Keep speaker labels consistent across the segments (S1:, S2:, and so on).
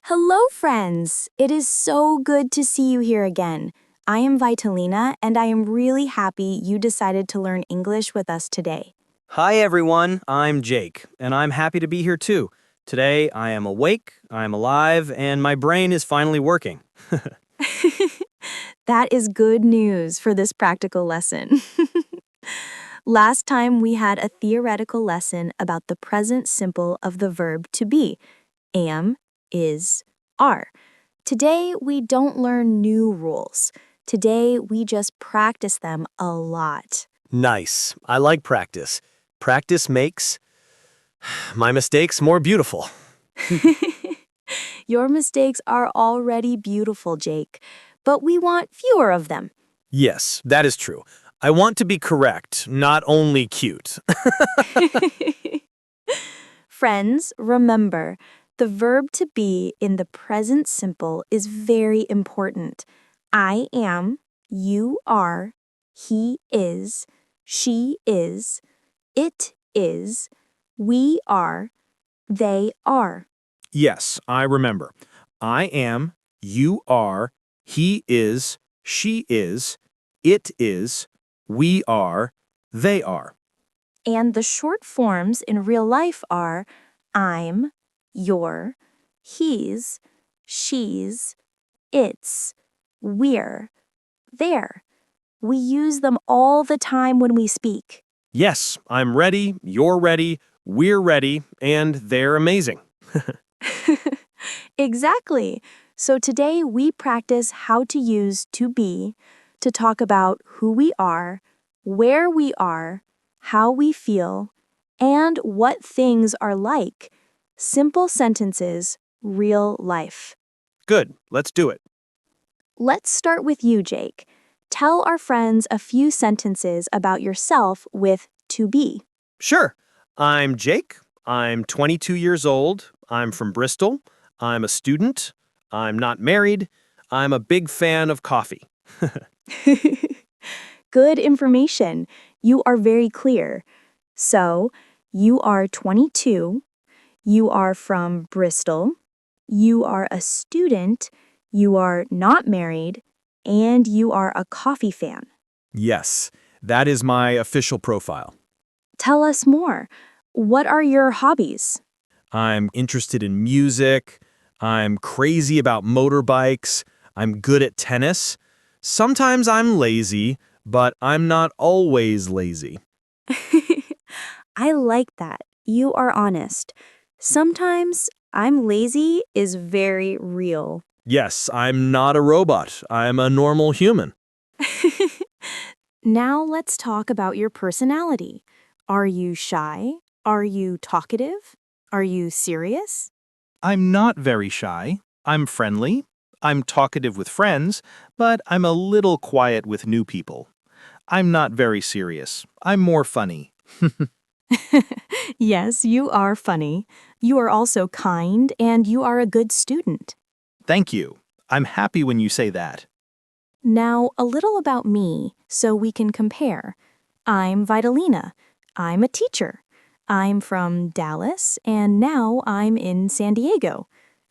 S1: Hello, friends! It is so good to see you here again. I am Vitalina, and I am really happy you decided to learn English with us today.
S2: Hi everyone, I'm Jake, and I'm happy to be here too. Today I am awake, I'm alive, and my brain is finally working.
S1: That is good news for this practical lesson. Last time we had a theoretical lesson about the present simple of the verb to be, am, is, are. Today we don't learn new rules. Today we just practice them a lot.
S2: Nice, I like practice. Practice makes my mistakes more beautiful.
S1: Your mistakes are already beautiful, Jake, but we want fewer of them.
S2: Yes, that is true. I want to be correct, not only cute.
S1: Friends, remember, the verb to be in the present simple is very important. I am, you are, he is, she is, it is, we are, they are.
S2: Yes, I remember. I am, you are, he is, she is, it is, we are, they are.
S1: And the short forms in real life are I'm, you're, he's, she's, it's, we're, there. We use them all the time when we speak.
S2: Yes, I'm ready, you're ready, we're ready, and they're amazing.
S1: Exactly. So today we practice how to use to be to talk about who we are, where we are, how we feel, and what things are like. Simple sentences, real life.
S2: Good, let's do it.
S1: Let's start with you, Jake. Tell our friends a few sentences about yourself with to be.
S2: Sure. I'm Jake. I'm 22 years old. I'm from Bristol. I'm a student. I'm not married. I'm a big fan of coffee.
S1: Good information. You are very clear. So, you are 22, you are from Bristol, you are a student, you are not married, and you are a coffee fan.
S2: Yes, that is my official profile.
S1: Tell us more. What are your hobbies?
S2: I'm interested in music. I'm crazy about motorbikes. I'm good at tennis. Sometimes I'm lazy, but I'm not always lazy.
S1: I like that. You are honest. Sometimes I'm lazy is very real.
S2: Yes, I'm not a robot. I'm a normal human.
S1: Now let's talk about your personality. Are you shy? Are you talkative? Are you serious?
S3: I'm not very shy. I'm friendly. I'm talkative with friends, but I'm a little quiet with new people. I'm not very serious. I'm more funny.
S1: Yes, you are funny. You are also kind and you are a good student.
S3: Thank you. I'm happy when you say that.
S1: Now, a little about me so we can compare. I'm Vitalina. I'm a teacher. I'm from Dallas and now I'm in San Diego.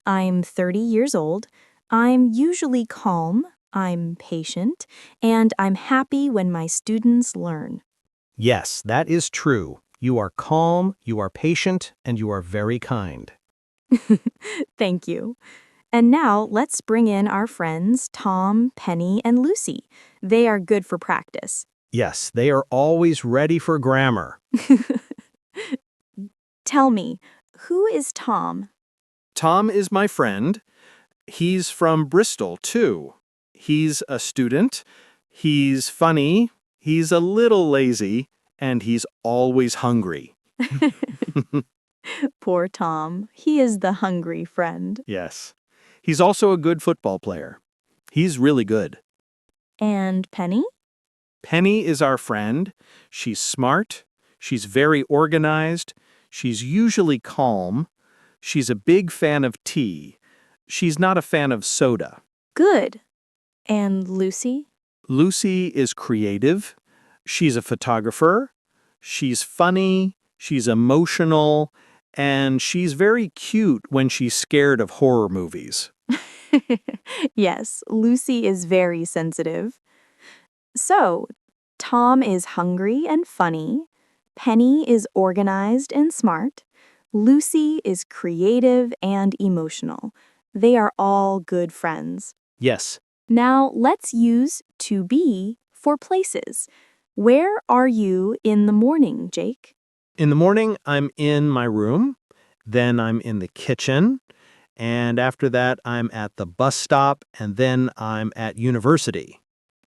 S1: I'm 30 years old. I'm usually calm. I'm patient. And I'm happy when my students learn.
S3: Yes, that is true. You are calm, you are patient, and you are very kind.
S1: Thank you. And now let's bring in our friends Tom, Penny, and Lucy. They are good for practice.
S3: Yes, they are always ready for grammar.
S1: Tell me, who is Tom?
S3: Tom is my friend. He's from Bristol, too. He's a student. He's funny. He's a little lazy. And he's always hungry.
S1: Poor Tom. He is the hungry friend.
S3: Yes. He's also a good football player. He's really good.
S1: And Penny?
S3: Penny is our friend. She's smart. She's very organized. She's usually calm. She's a big fan of tea. She's not a fan of soda.
S1: Good. And Lucy?
S3: Lucy is creative. She's a photographer. She's funny. She's emotional. And she's very cute when she's scared of horror movies.
S1: Yes, Lucy is very sensitive. So, Tom is hungry and funny. Penny is organized and smart. Lucy is creative and emotional. They are all good friends.
S3: Yes.
S1: Now, let's use to be for places. Where are you in the morning, Jake?
S3: In the morning, I'm in my room. Then I'm in the kitchen. And after that, I'm at the bus stop. And then I'm at university.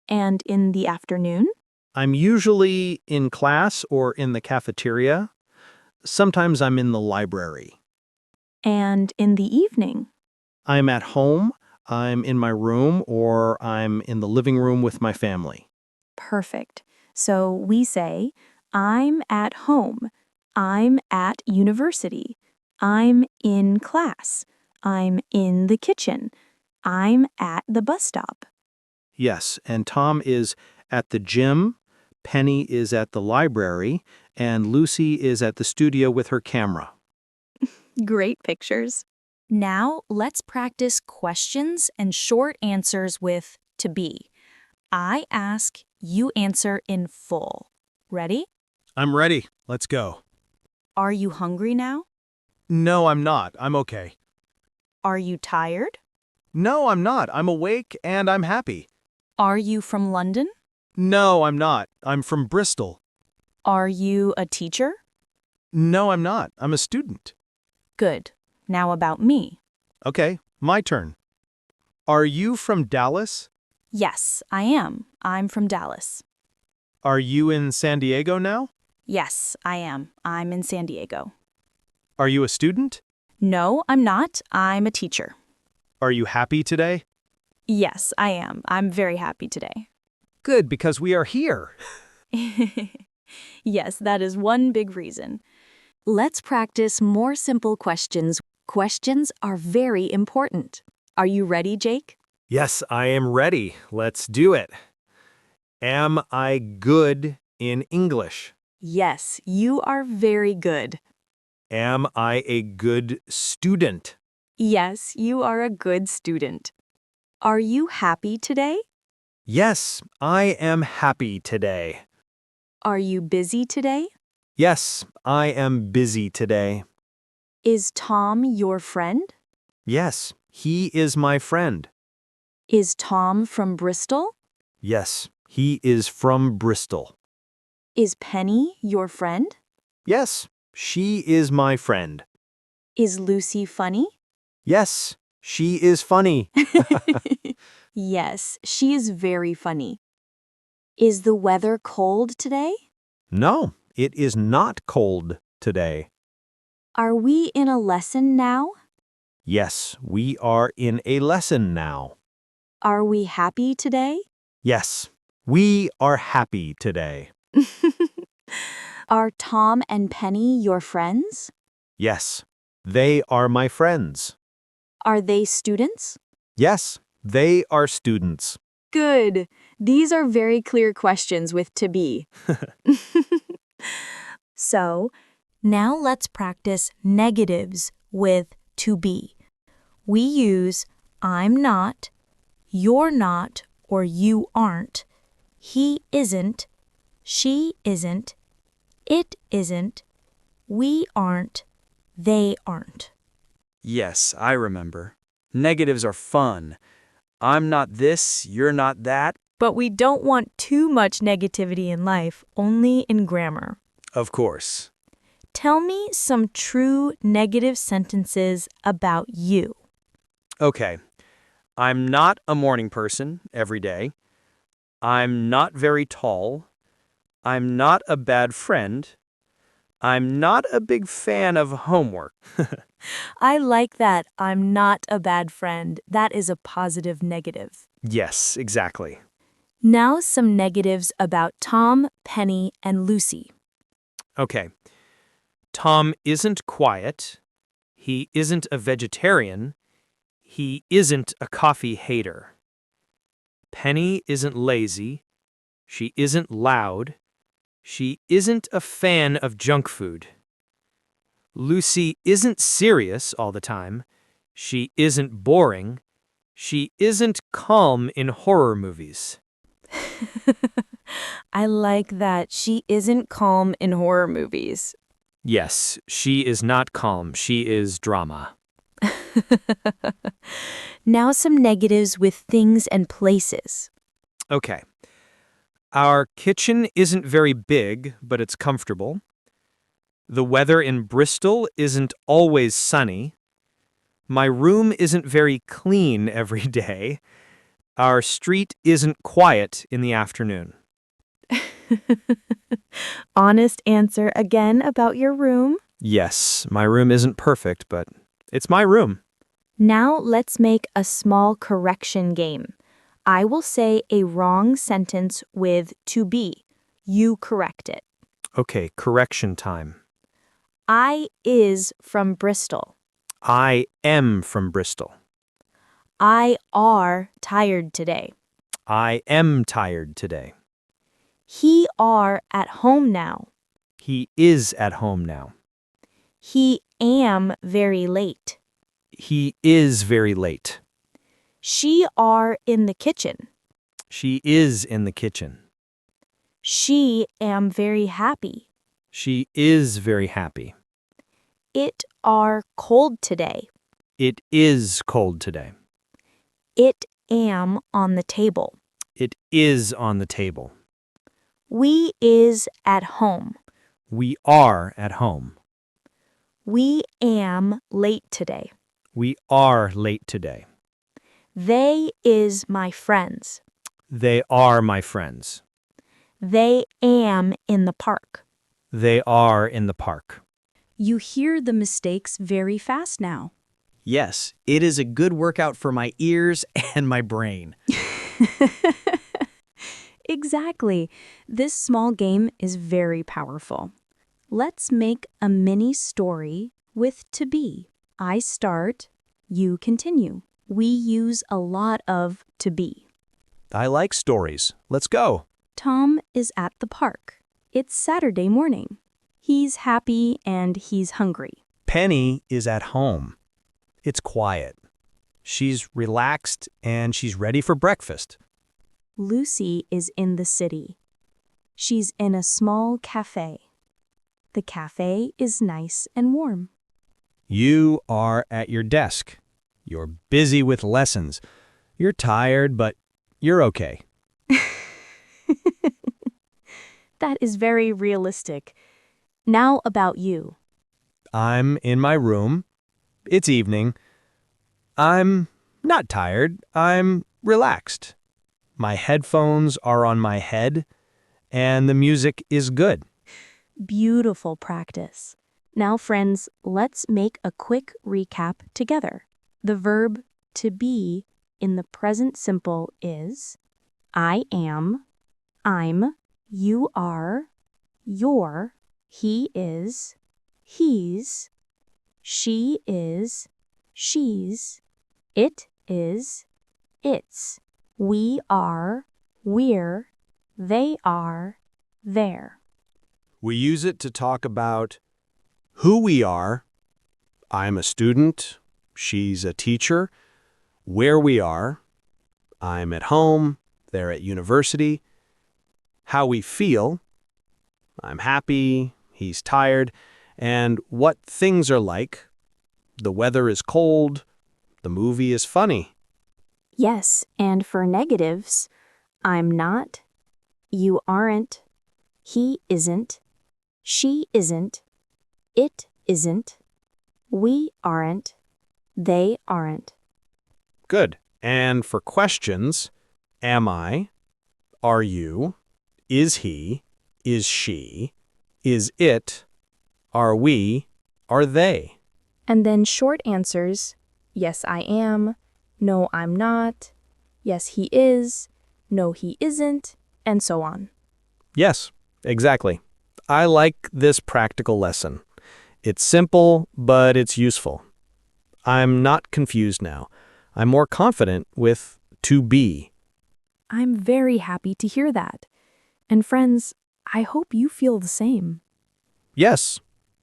S1: And in the afternoon?
S3: I'm usually in class or in the cafeteria. Sometimes I'm in the library.
S1: And in the evening?
S3: I'm at home, I'm in my room, or I'm in the living room with my family.
S1: Perfect. So we say, I'm at home. I'm at university. I'm in class. I'm in the kitchen. I'm at the bus stop.
S3: Yes, and Tom is at the gym, Penny is at the library, and Lucy is at the studio with her camera.
S1: Great pictures. Now let's practice questions and short answers with to be. I ask, you answer in full. Ready?
S3: I'm ready. Let's go.
S1: Are you hungry now?
S3: No, I'm not. I'm okay.
S1: Are you tired?
S3: No, I'm not. I'm awake and I'm happy.
S1: Are you from London?
S3: No, I'm not. I'm from Bristol.
S1: Are you a teacher?
S3: No, I'm not. I'm a student.
S1: Good. Now about me.
S3: Okay, my turn. Are you from Dallas?
S1: Yes, I am. I'm from Dallas.
S3: Are you in San Diego now?
S1: Yes, I am. I'm in San Diego.
S3: Are you a student?
S1: No, I'm not. I'm a teacher.
S3: Are you happy today?
S1: Yes, I am. I'm very happy today.
S3: Good, because we are here.
S1: Yes, that is one big reason. Let's practice more simple questions. Questions are very important. Are you ready, Jake?
S2: Yes, I am ready. Let's do it. Am I good in English?
S1: Yes, you are very good.
S2: Am I a good student?
S1: Yes, you are a good student. Are you happy today?
S2: Yes, I am happy today.
S1: Are you busy today?
S2: Yes, I am busy today.
S1: Is Tom your friend?
S2: Yes, he is my friend.
S1: Is Tom from Bristol?
S2: Yes, he is from Bristol.
S1: Is Penny your friend?
S2: Yes, she is my friend.
S1: Is Lucy funny?
S2: Yes, she is funny.
S1: Yes, she is very funny. Is the weather cold today?
S2: No, it is not cold today.
S1: Are we in a lesson now?
S2: Yes, we are in a lesson now.
S1: Are we happy today?
S2: Yes, we are happy today.
S1: Are Tom and Penny your friends?
S2: Yes, they are my friends.
S1: Are they students?
S2: Yes, they are students.
S1: Good. These are very clear questions with to be. So, now let's practice negatives with to be. We use I'm not, you're not, or you aren't, he isn't, she isn't, it isn't, we aren't, they aren't.
S4: Yes, I remember. Negatives are fun. I'm not this, you're not that.
S1: But we don't want too much negativity in life, only in grammar.
S4: Of course.
S1: Tell me some true negative sentences about you.
S4: Okay. I'm not a morning person every day. I'm not very tall. I'm not a bad friend. I'm not a big fan of homework.
S1: I like that. I'm not a bad friend. That is a positive negative.
S2: Yes, exactly.
S1: Now some negatives about Tom, Penny, and Lucy.
S2: Okay. Tom isn't quiet. He isn't a vegetarian. He isn't a coffee hater. Penny isn't lazy. She isn't loud. She isn't a fan of junk food.
S4: Lucy isn't serious all the time. She isn't boring. She isn't calm in horror movies.
S1: I like that she isn't calm in horror movies.
S4: Yes, she is not calm. She is drama.
S1: Now some negatives with things and places.
S4: Okay. Our kitchen isn't very big, but it's comfortable. The weather in Bristol isn't always sunny. My room isn't very clean every day. Our street isn't quiet in the afternoon.
S1: Honest answer again about your room.
S4: Yes, my room isn't perfect, but it's my room.
S1: Now let's make a small correction game. I will say a wrong sentence with to be. You correct it.
S4: Okay, correction time.
S1: I is from Bristol.
S4: I am from Bristol.
S1: I are tired today.
S4: I am tired today.
S1: He are at home now.
S4: He is at home now.
S1: He am very late.
S4: He is very late.
S1: She are in the kitchen.
S4: She is in the kitchen.
S1: She am very happy.
S4: She is very happy.
S1: It are cold today.
S4: It is cold today.
S1: It am on the table.
S4: It is on the table.
S1: We is at home.
S4: We are at home.
S1: We am late today.
S4: We are late today.
S1: They is my friends.
S4: They are my friends.
S1: They am in the park.
S4: They are in the park.
S5: You hear the mistakes very fast now.
S6: Yes, it is a good workout for my ears and my brain.
S5: Exactly. This small game is very powerful. Let's make a mini story with to be. I start, you continue. We use a lot of to be.
S2: I like stories. Let's go.
S5: Tom is at the park. It's Saturday morning. He's happy and he's hungry.
S2: Penny is at home. It's quiet. She's relaxed and she's ready for breakfast.
S5: Lucy is in the city. She's in a small cafe. The cafe is nice and warm.
S2: You are at your desk. You're busy with lessons. You're tired, but you're okay.
S5: That is very realistic. Now about you.
S2: I'm in my room. It's evening. I'm not tired. I'm relaxed. My headphones are on my head, and the music is good.
S5: Beautiful practice. Now, friends, let's make a quick recap together. The verb to be in the present simple is I am, I'm, you are, you're, he is, he's, she is, she's, it is, it's, we are, we're, they are, they're.
S2: We use it to talk about who we are. I'm a student. She's a teacher. Where we are. I'm at home. They're at university. How we feel. I'm happy. He's tired. And what things are like. The weather is cold. The movie is funny.
S1: Yes, and for negatives, I'm not, you aren't, he isn't, she isn't, it isn't, we aren't, they aren't.
S2: Good. And for questions, am I? Are you? Is he? Is she? Is it? Are we? Are they?
S5: And then short answers, yes, I am, no, I'm not, yes, he is, no, he isn't, and so on.
S2: Yes, exactly. I like this practical lesson. It's simple, but it's useful. I'm not confused now. I'm more confident with to be.
S5: I'm very happy to hear that. And friends, I hope you feel the same.
S2: Yes,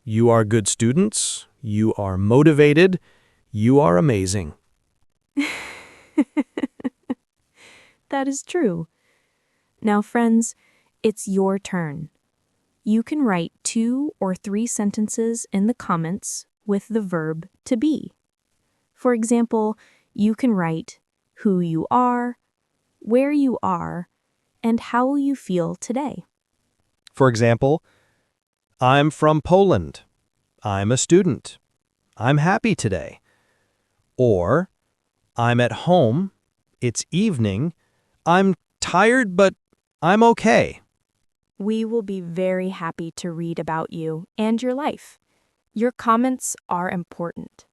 S3: You are good students. You are motivated. You are amazing.
S1: That is true. Now, friends, it's your turn. You can write 2 or 3 sentences in the comments with the verb to be. For example, you can write who you are, where you are, and how you feel today.
S3: For example, I'm from Poland. I'm a student. I'm happy today. Or, I'm at home. It's evening. I'm tired, but I'm okay.
S1: We will be very happy to read about you and your life. Your comments are important.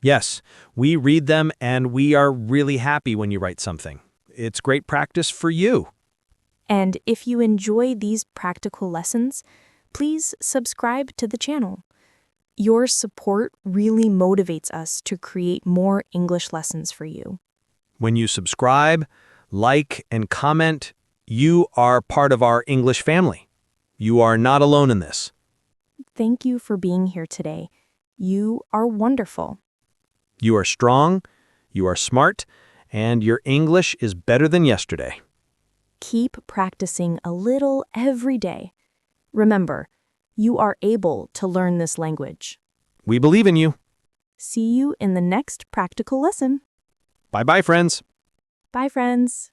S3: Yes, we read them and we are really happy when you write something. It's great practice for you.
S1: And if you enjoy these practical lessons, please subscribe to the channel. Your support really motivates us to create more English lessons for you.
S3: When you subscribe, like, and comment, you are part of our English family. You are not alone in this.
S1: Thank you for being here today. You are wonderful.
S3: You are strong, you are smart, and your English is better than yesterday.
S1: Keep practicing a little every day. Remember, you are able to learn this language.
S3: We believe in you.
S1: See you in the next practical lesson.
S3: Bye-bye, friends.
S1: Bye, friends.